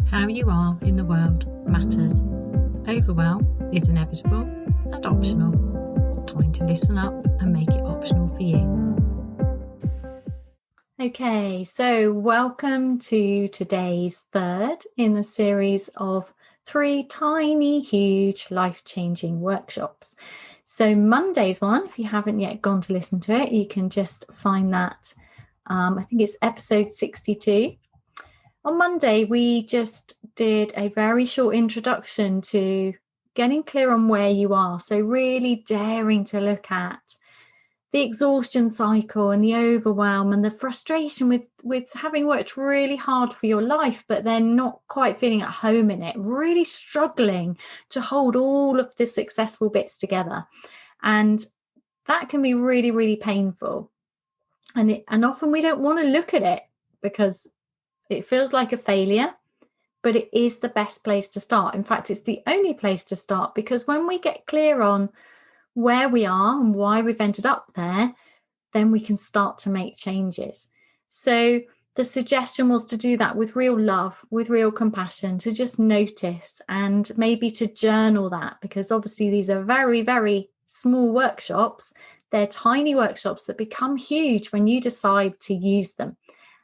How you are in the world matters. Overwhelm is inevitable and optional. It's time to listen up and make it optional for you. Okay, so welcome to today's third in the series of 3 tiny, huge, life-changing workshops. So Monday's one, if you haven't yet gone to listen to it, you can just find that. I think it's episode 62. On Monday, we just did a very short introduction to getting clear on where you are. So really daring to look at the exhaustion cycle and the overwhelm and the frustration with having worked really hard for your life, but then not quite feeling at home in it, really struggling to hold all of the successful bits together. And that can be really, really painful. And often we don't want to look at it because it feels like a failure, but it is the best place to start. In fact, it's the only place to start, because when we get clear on where we are and why we've ended up there, then we can start to make changes. So the suggestion was to do that with real love, with real compassion, to just notice and maybe to journal that, because obviously these are very, very small workshops. They're tiny workshops that become huge when you decide to use them,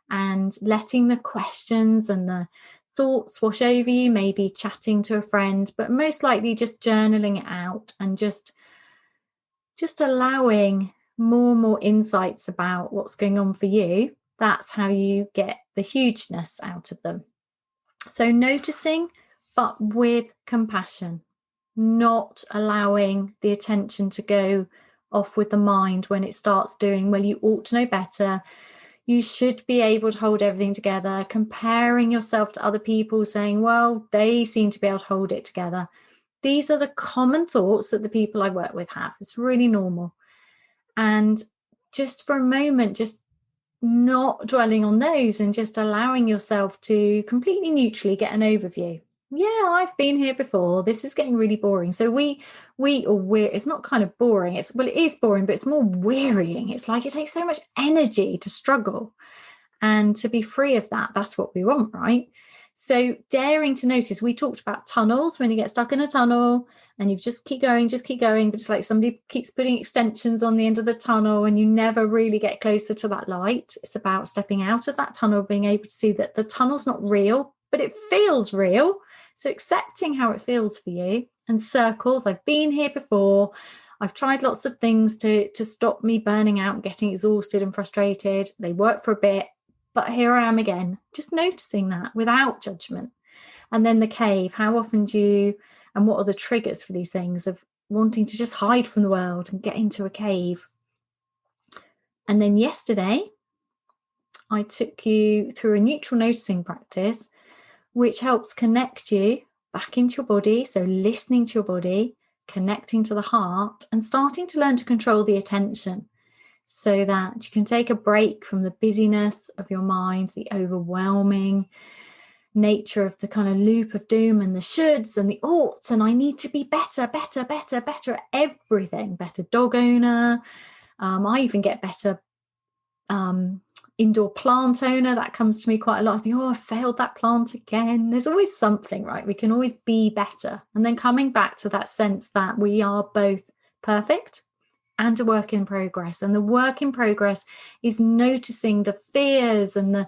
and letting the questions and the thoughts wash over you, maybe chatting to a friend, but most likely just journaling it out and just allowing more and more insights about what's going on for you. That's how you get the hugeness out of them. So noticing, but with compassion, not allowing the attention to go off with the mind when it starts doing, well, you ought to know better. You should be able to hold everything together, comparing yourself to other people, saying, well, they seem to be able to hold it together. These are the common thoughts that the people I work with have. It's really normal. And just for a moment, just not dwelling on those and just allowing yourself to completely neutrally get an overview. Yeah, I've been here before. This is getting really boring. So it's not kind of boring. It is boring, but it's more wearying. It's like it takes so much energy to struggle, and to be free of that. That's what we want, right? So daring to notice. We talked about tunnels, when you get stuck in a tunnel and you just keep going, but it's like somebody keeps putting extensions on the end of the tunnel and you never really get closer to that light. It's about stepping out of that tunnel, being able to see that the tunnel's not real, but it feels real. So accepting how it feels for you. And circles, I've been here before. I've tried lots of things to stop me burning out and getting exhausted and frustrated. They work for a bit, but here I am again, just noticing that without judgment. And then the cave, how often and what are the triggers for these things of wanting to just hide from the world and get into a cave? And then yesterday, I took you through a neutral noticing practice, which helps connect you back into your body. So listening to your body, connecting to the heart, and starting to learn to control the attention, so that you can take a break from the busyness of your mind, the overwhelming nature of the kind of loop of doom and the shoulds and the oughts, and I need to be better at everything, better dog owner. I even get better indoor plant owner. That comes to me quite a lot. I think, I failed that plant again. There's always something, right? We can always be better. And then coming back to that sense that we are both perfect and a work in progress. And the work in progress is noticing the fears and the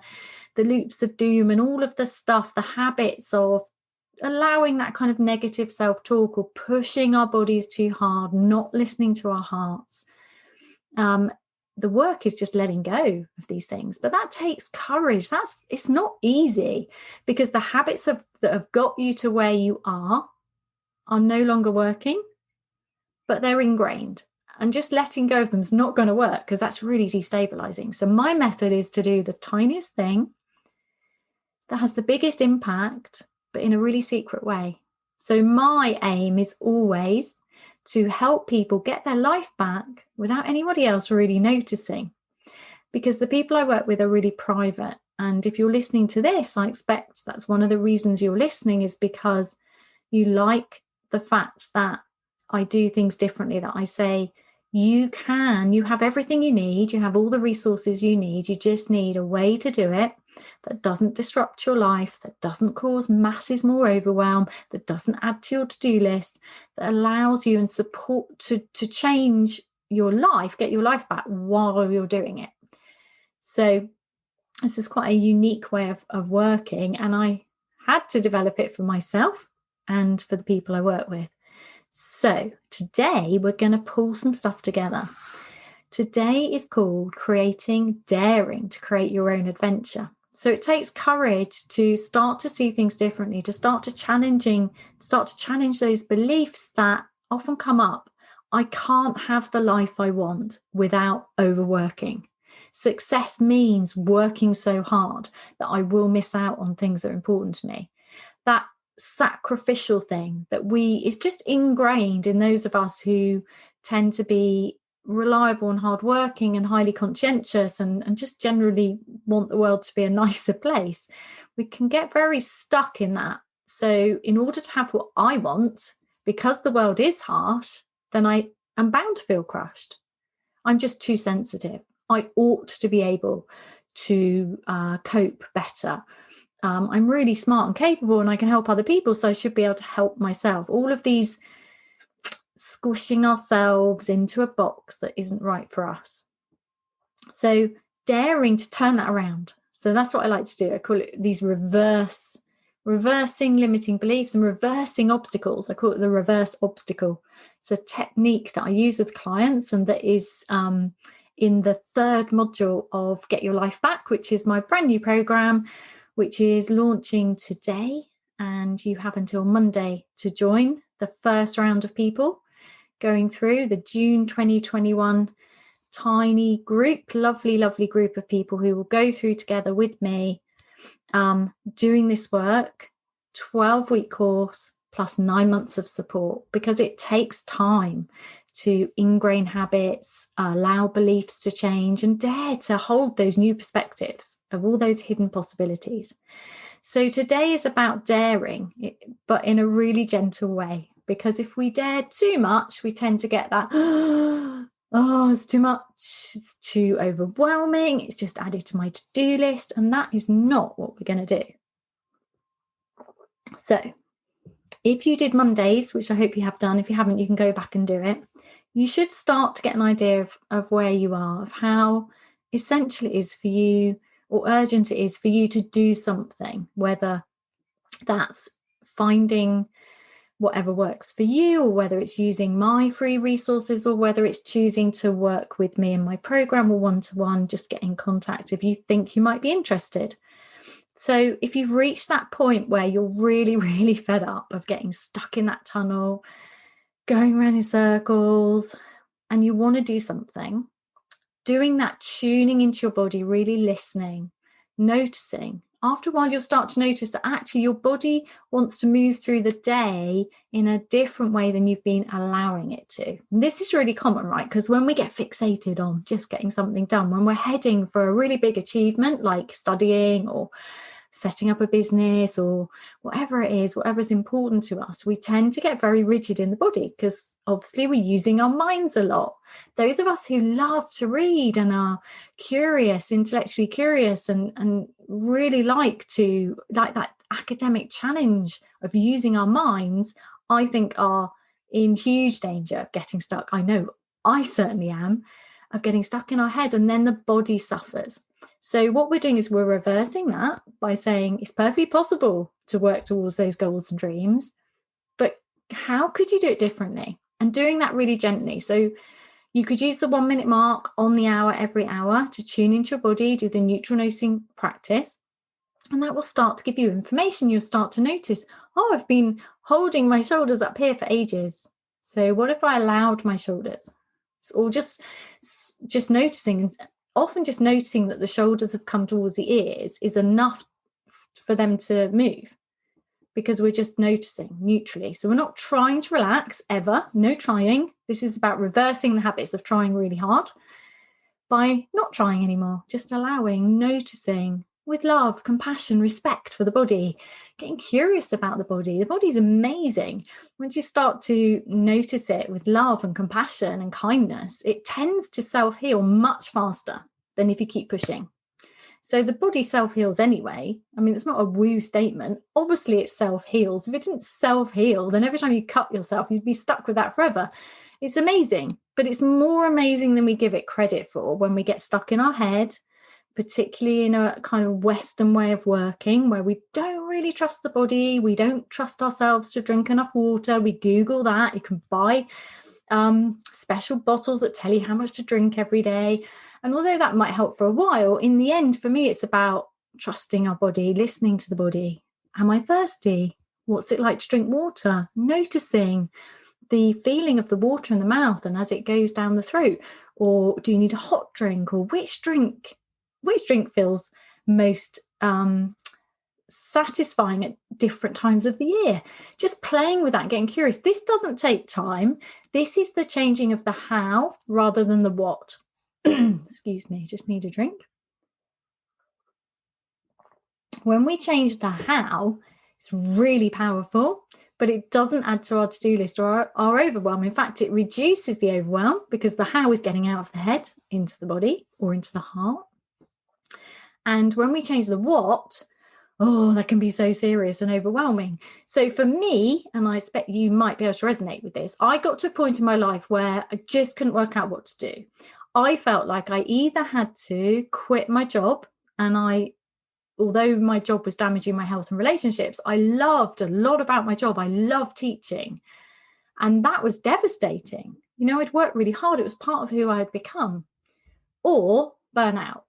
loops of doom and all of the stuff, the habits of allowing that kind of negative self-talk or pushing our bodies too hard, not listening to our hearts. The work is just letting go of these things, but that takes courage. It's not easy, because the habits that have got you to where you are no longer working, but they're ingrained. And just letting go of them is not going to work, because that's really destabilizing. So my method is to do the tiniest thing that has the biggest impact, but in a really secret way. So my aim is always to help people get their life back without anybody else really noticing, because the people I work with are really private. And if you're listening to this, I expect that's one of the reasons you're listening, is because you like the fact that I do things differently, that I say, you have everything you need, you have all the resources you need, you just need a way to do it. that doesn't disrupt your life, that doesn't cause masses more overwhelm, that doesn't add to your to-do list, that allows you and support to change your life, get your life back while you're doing it. So this is quite a unique way of working, and I had to develop it for myself and for the people I work with. So today we're going to pull some stuff together. Today is called daring to create your own adventure. So it takes courage to start to see things differently, to start to challenge those beliefs that often come up. I can't have the life I want without overworking. Success means working so hard that I will miss out on things that are important to me. That sacrificial thing that is just ingrained in those of us who tend to be reliable and hardworking and highly conscientious and just generally want the world to be a nicer place. We can get very stuck in that. So in order to have what I want, because the world is harsh, then I am bound to feel crushed. I'm just too sensitive. I ought to be able to cope better. I'm really smart and capable and I can help other people, so I should be able to help myself. All of these squishing ourselves into a box that isn't right for us. So daring to turn that around. So that's what I like to do. I call it these reversing limiting beliefs and reversing obstacles. I call it the reverse obstacle. It's a technique that I use with clients, and that is in the third module of Get Your Life Back, which is my brand new program, which is launching today. And you have until Monday to join the first round of people going through the June 2021 tiny group, lovely group of people who will go through together with me, doing this work, 12-week course plus 9 months of support, because it takes time to ingrain habits, allow beliefs to change, and dare to hold those new perspectives of all those hidden possibilities. So today is about daring, but in a really gentle way, because if we dare too much, we tend to get that, oh, it's too much, it's too overwhelming, it's just added to my to-do list, and that is not what we're going to do. So if you did Mondays, which I hope you have done, if you haven't, you can go back and do it. You should start to get an idea of where you are, of how essential it is for you, or urgent it is for you to do something, whether that's finding whatever works for you, or whether it's using my free resources, or whether it's choosing to work with me in my program or one-to-one. Just get in contact if you think you might be interested. So if you've reached that point where you're really, really fed up of getting stuck in that tunnel, going around in circles, and you want to do something, doing that, tuning into your body, really listening, noticing. After a while, you'll start to notice that actually your body wants to move through the day in a different way than you've been allowing it to. And this is really common, right? Because when we get fixated on just getting something done, when we're heading for a really big achievement like studying or setting up a business or whatever it is, whatever's important to us, we tend to get very rigid in the body because obviously we're using our minds a lot. Those of us who love to read and are curious, intellectually curious, and really like that academic challenge of using our minds, I think are in huge danger of getting stuck. I know I certainly am, of getting stuck in our head, and then the body suffers. So what we're doing is we're reversing that by saying it's perfectly possible to work towards those goals and dreams, but how could you do it differently? And doing that really gently. So you could use the 1 minute mark on the hour every hour to tune into your body, do the neutral noticing practice, and that will start to give you information. You'll start to notice, oh, I've been holding my shoulders up here for ages. So what if I allowed my shoulders? Or just noticing, often just noticing that the shoulders have come towards the ears is enough for them to move, because we're just noticing neutrally. So we're not trying to relax ever, no trying. This is about reversing the habits of trying really hard by not trying anymore, just allowing, noticing with love, compassion, respect for the body, getting curious about the body. The body's amazing. Once you start to notice it with love and compassion and kindness, it tends to self-heal much faster than if you keep pushing. So the body self-heals anyway. I mean, it's not a woo statement. Obviously, it self-heals. If it didn't self-heal, then every time you cut yourself, you'd be stuck with that forever. It's amazing, but it's more amazing than we give it credit for when we get stuck in our head, particularly in a kind of Western way of working where we don't really trust the body. We don't trust ourselves to drink enough water. We Google that. You can buy special bottles that tell you how much to drink every day. And although that might help for a while, in the end, for me, it's about trusting our body, listening to the body. Am I thirsty? What's it like to drink water? Noticing the feeling of the water in the mouth and as it goes down the throat. Or do you need a hot drink? Or which drink feels most satisfying at different times of the year? Just playing with that, getting curious. This doesn't take time. This is the changing of the how rather than the what. Excuse me, just need a drink. When we change the how, it's really powerful, but it doesn't add to our to-do list or our overwhelm. In fact, it reduces the overwhelm because the how is getting out of the head into the body or into the heart. And when we change the what, that can be so serious and overwhelming. So for me, and I expect you might be able to resonate with this, I got to a point in my life where I just couldn't work out what to do. I felt like I either had to quit my job, and although my job was damaging my health and relationships, I loved a lot about my job. I loved teaching. And that was devastating. I'd worked really hard. It was part of who I had become. Or burn out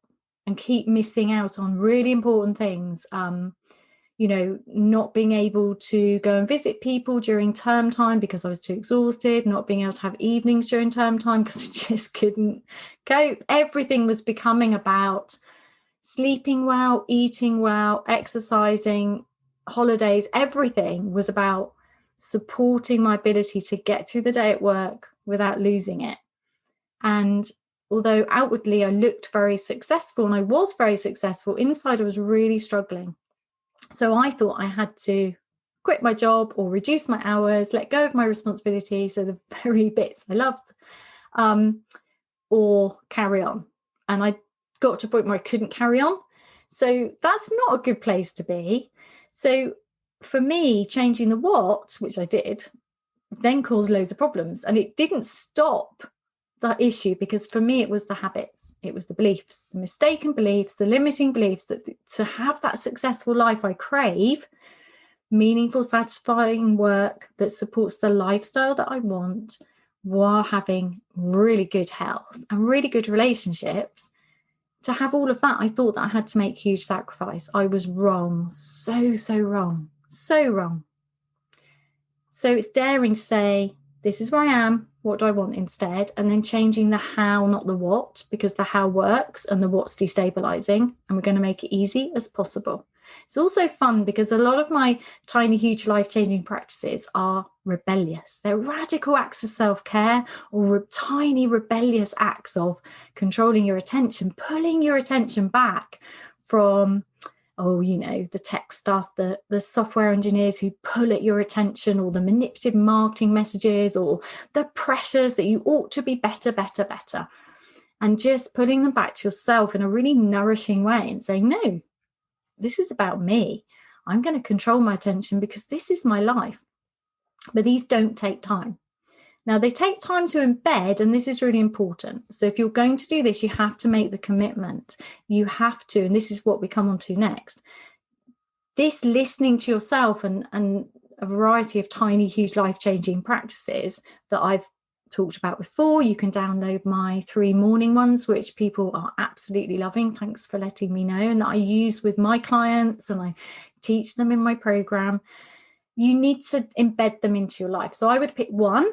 and keep missing out on really important things. Not being able to go and visit people during term time because I was too exhausted, not being able to have evenings during term time because I just couldn't cope. Everything was becoming about sleeping well, eating well, exercising, holidays. Everything was about supporting my ability to get through the day at work without losing it. And although outwardly I looked very successful and I was very successful, inside I was really struggling. So I thought I had to quit my job or reduce my hours, let go of my responsibility, so the very bits I loved, or carry on. And I got to a point where I couldn't carry on. So that's not a good place to be. So for me, changing the what, which I did, then caused loads of problems. And it didn't stop the issue, because for me, it was the habits, it was the beliefs, the mistaken beliefs, the limiting beliefs that to have that successful life I crave, meaningful, satisfying work that supports the lifestyle that I want while having really good health and really good relationships. To have all of that, I thought that I had to make huge sacrifice. I was wrong, so wrong, so wrong. So it's daring to say, this is where I am, what do I want instead? And then changing the how, not the what, because the how works and the what's destabilizing, and we're going to make it easy as possible. It's also fun because a lot of my tiny, huge, life-changing practices are rebellious. They're radical acts of self-care or tiny rebellious acts of controlling your attention, pulling your attention back from the tech stuff, the software engineers who pull at your attention, or the manipulative marketing messages, or the pressures that you ought to be better, and just putting them back to yourself in a really nourishing way and saying, no, this is about me. I'm going to control my attention because this is my life. But these don't take time. Now, they take time to embed, and this is really important. So if you're going to do this, you have to make the commitment. You have to, and this is what we come on to next, this listening to yourself and a variety of tiny, huge, life-changing practices that I've talked about before. You can download my 3 morning ones, which people are absolutely loving. Thanks for letting me know. And that I use with my clients and I teach them in my program. You need to embed them into your life. So I would pick one.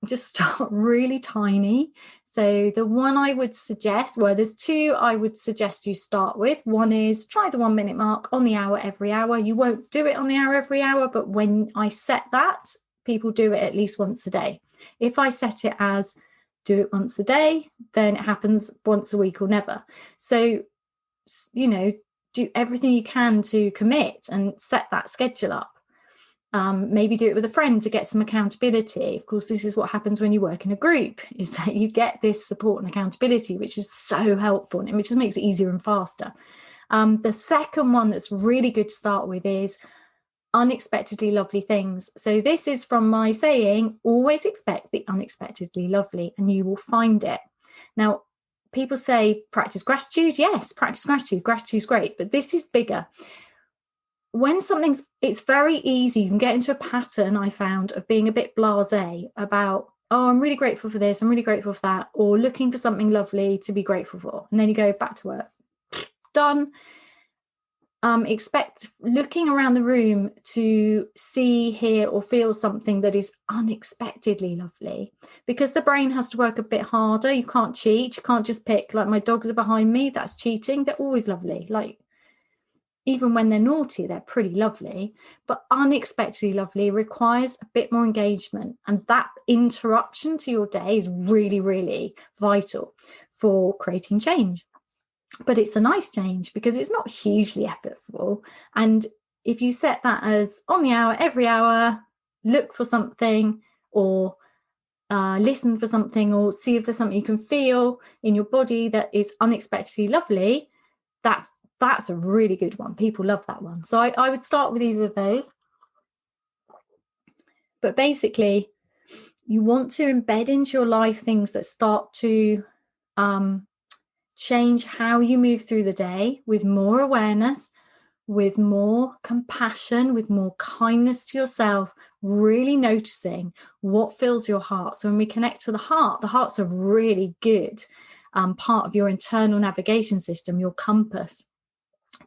Just start really tiny. So the one I would suggest, there's 2 I would suggest you start with. One is try the 1 minute mark on the hour every hour. You won't do it on the hour every hour, but when I set that, people do it at least once a day. If I set it as do it once a day, then it happens once a week or never. So, do everything you can to commit and set that schedule up. Maybe do it with a friend to get some accountability. Of course, this is what happens when you work in a group, is that you get this support and accountability, which is so helpful, and it just makes it easier and faster. The second one that's really good to start with is unexpectedly lovely things. So this is from my saying, always expect the unexpectedly lovely, and you will find it. Now, people say practice gratitude. Yes, practice gratitude. Gratitude is great, but this is bigger. When it's very easy, you can get into a pattern, I found, of being a bit blasé about, oh, I'm really grateful for this, I'm really grateful for that, or looking for something lovely to be grateful for. And then you go back to work. Done. Expect looking around the room to see, hear, or feel something that is unexpectedly lovely, because the brain has to work a bit harder. You can't cheat. You can't just pick, like, my dogs are behind me. That's cheating. They're always lovely. Like, even when they're naughty, they're pretty lovely. But unexpectedly lovely requires a bit more engagement. And that interruption to your day is really, really vital for creating change. But it's a nice change because it's not hugely effortful. And if you set that as on the hour, every hour, look for something, or listen for something, or see if there's something you can feel in your body that is unexpectedly lovely, that's a really good one. People love that one. So I would start with either of those. But basically, you want to embed into your life things that start to change how you move through the day, with more awareness, with more compassion, with more kindness to yourself, really noticing what fills your heart. So when we connect to the heart's a really good part of your internal navigation system, your compass,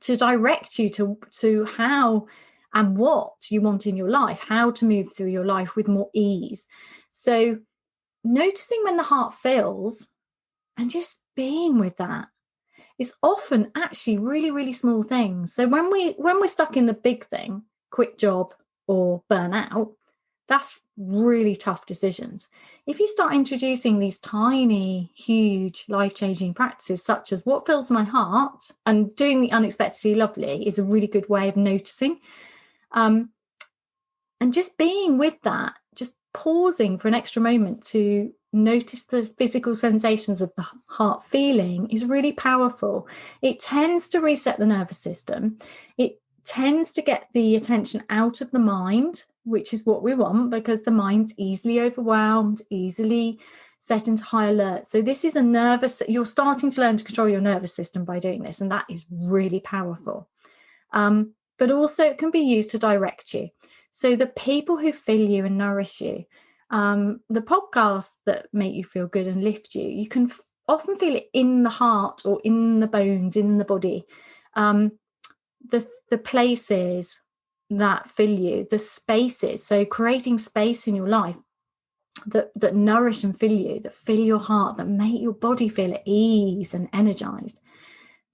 to direct you to how and what you want in your life, how to move through your life with more ease. So noticing when the heart fills and just being with that is often actually really, really small things. So when we're stuck in the big thing, quit job or burn out, that's really tough decisions. If you start introducing these tiny, huge, life-changing practices, such as what fills my heart, and doing the unexpectedly lovely is a really good way of noticing. And just being with that, just pausing for an extra moment to notice the physical sensations of the heart feeling is really powerful. It tends to reset the nervous system. It tends to get the attention out of the mind, which is what we want, because the mind's easily overwhelmed, easily set into high alert. So this is you're starting to learn to control your nervous system by doing this, and that is really powerful. But also it can be used to direct you. So the people who fill you and nourish you, the podcasts that make you feel good and lift you, you can often feel it in the heart or in the bones, in the body. The places that fill you, the spaces. So creating space in your life that nourish and fill you, that fill your heart, that make your body feel at ease and energized.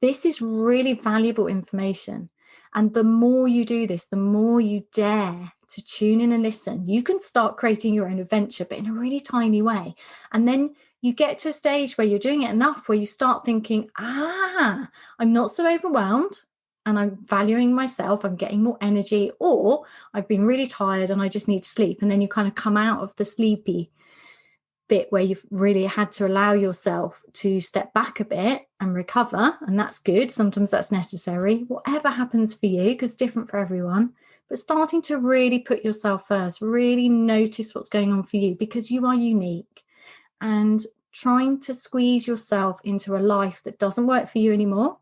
This is really valuable information. And the more you do this, the more you dare to tune in and listen, you can start creating your own adventure, but in a really tiny way. And then you get to a stage where you're doing it enough, where you start thinking, I'm not so overwhelmed and I'm valuing myself, I'm getting more energy, or I've been really tired and I just need to sleep. And then you kind of come out of the sleepy bit where you've really had to allow yourself to step back a bit and recover. And that's good. Sometimes that's necessary, whatever happens for you, because it's different for everyone. But starting to really put yourself first, really notice what's going on for you, because you are unique, and trying to squeeze yourself into a life that doesn't work for you anymore,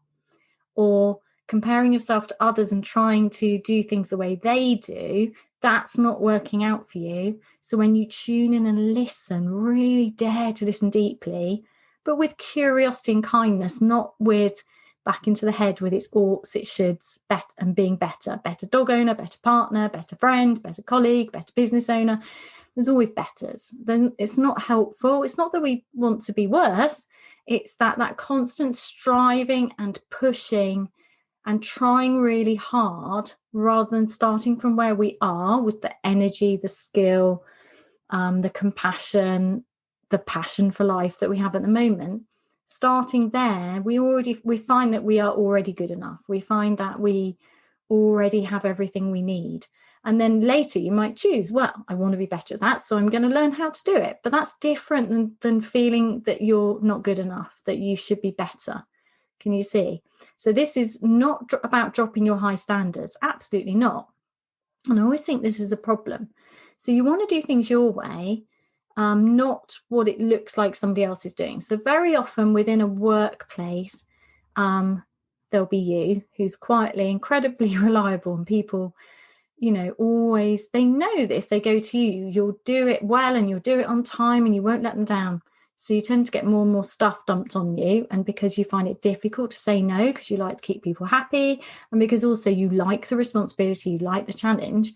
or comparing yourself to others and trying to do things the way they do, that's not working out for you. So when you tune in and listen, really dare to listen deeply, but with curiosity and kindness, not with back into the head with its oughts, its shoulds, and being better dog owner, better partner, better friend, better colleague, better business owner. There's always betters. Then it's not helpful. It's not that we want to be worse. It's that constant striving and pushing and trying really hard, rather than starting from where we are with the energy, the skill, the compassion, the passion for life that we have at the moment. Starting there, we find that we are already good enough. We find that we already have everything we need. And then later you might choose, well, I want to be better at that, so I'm going to learn how to do it. But that's different than feeling that you're not good enough, that you should be better. Can you see? So this is not about dropping your high standards. Absolutely not. And I always think this is a problem. So you want to do things your way, not what it looks like somebody else is doing. So very often within a workplace, there'll be you who's quietly incredibly reliable, and people, always, they know that if they go to you, you'll do it well and you'll do it on time and you won't let them down. So you tend to get more and more stuff dumped on you, and because you find it difficult to say no, because you like to keep people happy, and because also you like the responsibility, you like the challenge.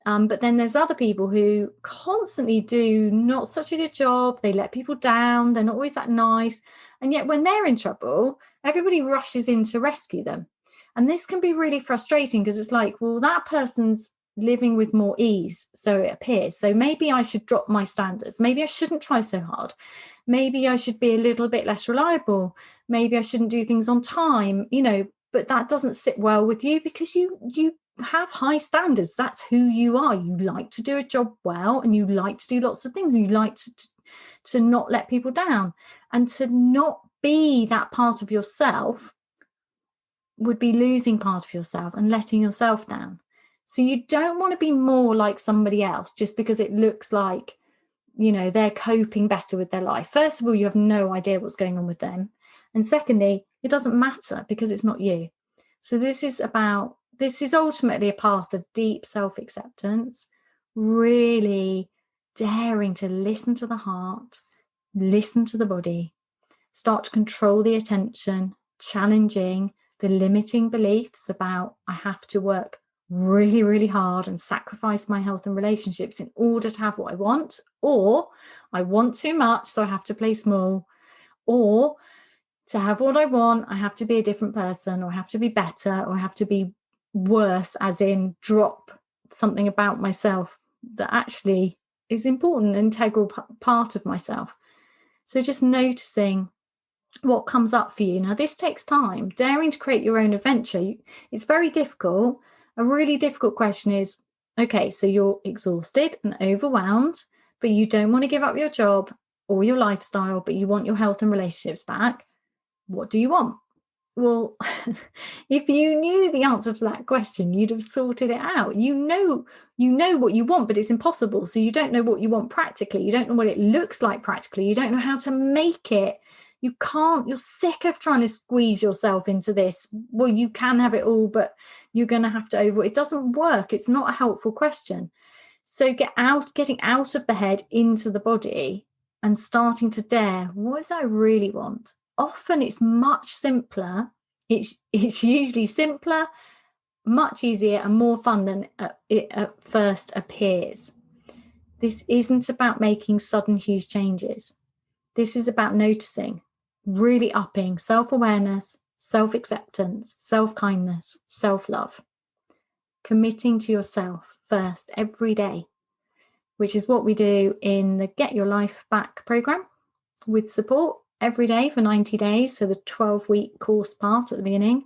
But then there's other people who constantly do not such a good job. They let people down. They're not always that nice. And yet when they're in trouble, everybody rushes in to rescue them. And this can be really frustrating, because it's like, well, that person's living with more ease, so it appears. So maybe I should drop my standards. Maybe I shouldn't try so hard. Maybe I should be a little bit less reliable. Maybe I shouldn't do things on time, but that doesn't sit well with you, because you have high standards. That's who you are. You like to do a job well, and you like to do lots of things. You like to not let people down, and to not be that part of yourself would be losing part of yourself and letting yourself down. So you don't want to be more like somebody else just because it looks like, they're coping better with their life. First of all, you have no idea what's going on with them. And secondly, it doesn't matter, because it's not you. So this is ultimately a path of deep self-acceptance, really daring to listen to the heart, listen to the body, start to control the attention, challenging the limiting beliefs about I have to work really, really hard and sacrifice my health and relationships in order to have what I want, or I want too much, so I have to play small, or to have what I want, I have to be a different person, or I have to be better, or I have to be worse, as in drop something about myself that actually is important, an integral part of myself. So just noticing what comes up for you. Now, this takes time. Daring to create your own adventure, it's very difficult. A really difficult question is, okay, so you're exhausted and overwhelmed, but you don't want to give up your job or your lifestyle, but you want your health and relationships back. What do you want? Well, if you knew the answer to that question, you'd have sorted it out. You know what you want, but it's impossible. So you don't know what you want practically. You don't know what it looks like practically. You don't know how to make it. You can't, you're sick of trying to squeeze yourself into this. Well, you can have it all, but you're going to have to it doesn't work. It's not a helpful question. So getting out of the head into the body and starting to dare, what is it I really want? Often it's much simpler. It's usually simpler, much easier and more fun than it at first appears. This isn't about making sudden huge changes. This is about noticing, really upping self-awareness, self-acceptance, self-kindness, self-love. Committing to yourself first every day, which is what we do in the Get Your Life Back program with support every day for 90 days. So the 12-week course part at the beginning,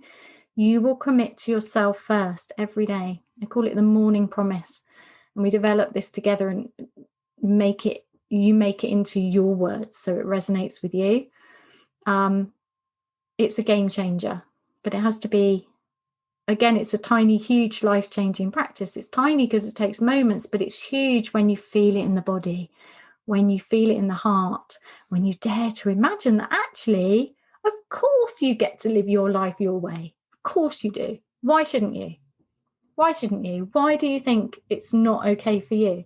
you will commit to yourself first every day. I call it the morning promise. And we develop this together and make it into your words so it resonates with you. It's a game changer, but it has to be, again, it's a tiny, huge, life-changing practice. It's tiny because it takes moments, but it's huge when you feel it in the body, when you feel it in the heart, when you dare to imagine that actually, of course you get to live your life your way. Of course you do. Why shouldn't you? Why shouldn't you? Why do you think it's not okay for you?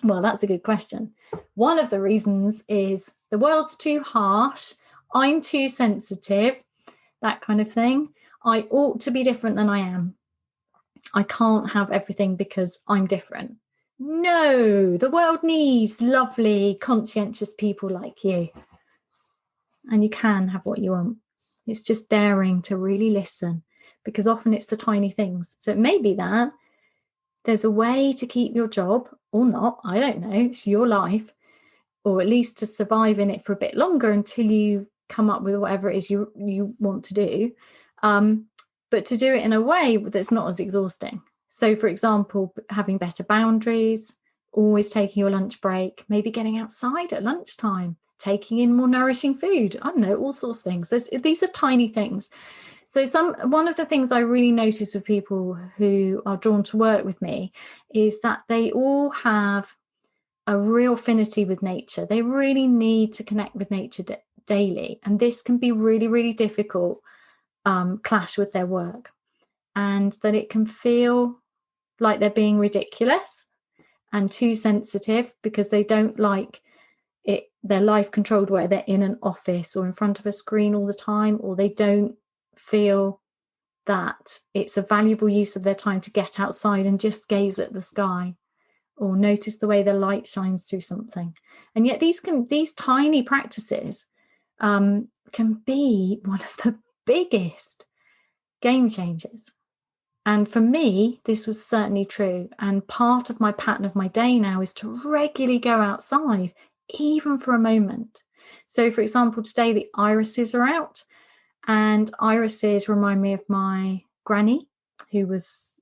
Well, that's a good question. One of the reasons is the world's too harsh. I'm too sensitive, that kind of thing. I ought to be different than I am. I can't have everything because I'm different. No, the world needs lovely, conscientious people like you. And you can have what you want. It's just daring to really listen, because often it's the tiny things. So it may be that there's a way to keep your job or not. I don't know. It's your life, or at least to survive in it for a bit longer until you come up with whatever it is you want to do. But to do it in a way that's not as exhausting. So, for example, having better boundaries, always taking your lunch break, maybe getting outside at lunchtime, taking in more nourishing food. I don't know, all sorts of things. These are tiny things. So one of the things I really notice with people who are drawn to work with me is that they all have a real affinity with nature. They really need to connect with nature daily. And this can be really, really difficult, clash with their work. And that it can feel like they're being ridiculous and too sensitive because they don't like it, their life controlled where they're in an office or in front of a screen all the time, or they don't feel that it's a valuable use of their time to get outside and just gaze at the sky or notice the way the light shines through something. And yet these tiny practices can be one of the biggest game changers. And for me, this was certainly true. And part of my pattern of my day now is to regularly go outside, even for a moment. So, for example, today the irises are out, and irises remind me of my granny, who was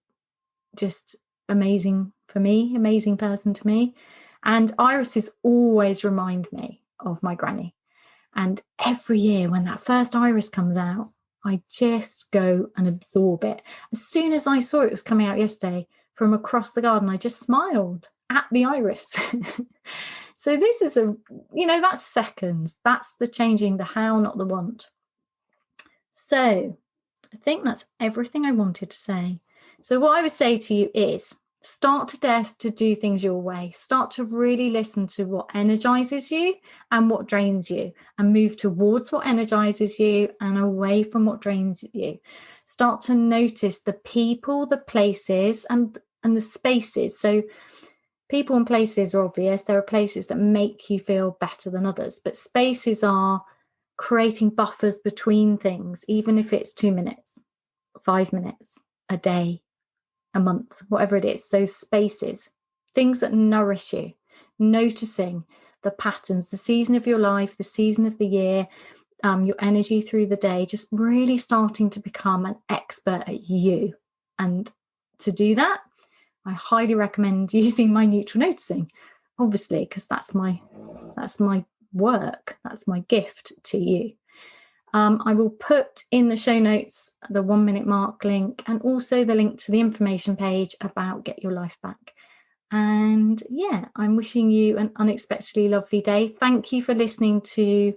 just amazing for me, amazing person to me. And irises always remind me of my granny. And every year when that first iris comes out, I just go and absorb it. As soon as I saw it was coming out yesterday from across the garden, I just smiled at the iris. So this is that's seconds. That's the changing the how, not the want. So I think that's everything I wanted to say. So what I would say to you is start to dare to do things your way. Start to really listen to what energizes you and what drains you, and move towards what energizes you and away from what drains you. Start to notice the people, the places, and the spaces. So people and places are obvious. There are places that make you feel better than others, but spaces are creating buffers between things, even if it's 2 minutes, 5 minutes, a day, a month, whatever it is. So spaces, things that nourish you, noticing the patterns, the season of your life, the season of the year, your energy through the day, just really starting to become an expert at you. And to do that, I highly recommend using my neutral noticing, obviously, because that's my work, that's my gift to you. I will put in the show notes the 1 minute mark link, and also the link to the information page about Get Your Life Back. And yeah, I'm wishing you an unexpectedly lovely day. Thank you for listening to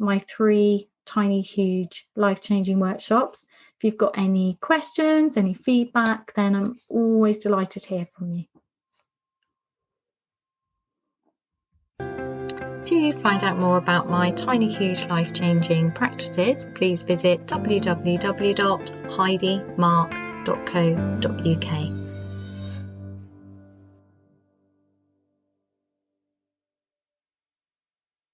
my 3 tiny, huge, life-changing workshops. If you've got any questions, any feedback, then I'm always delighted to hear from you. To find out more about my tiny, huge, life-changing practices, please visit www.heidimark.co.uk.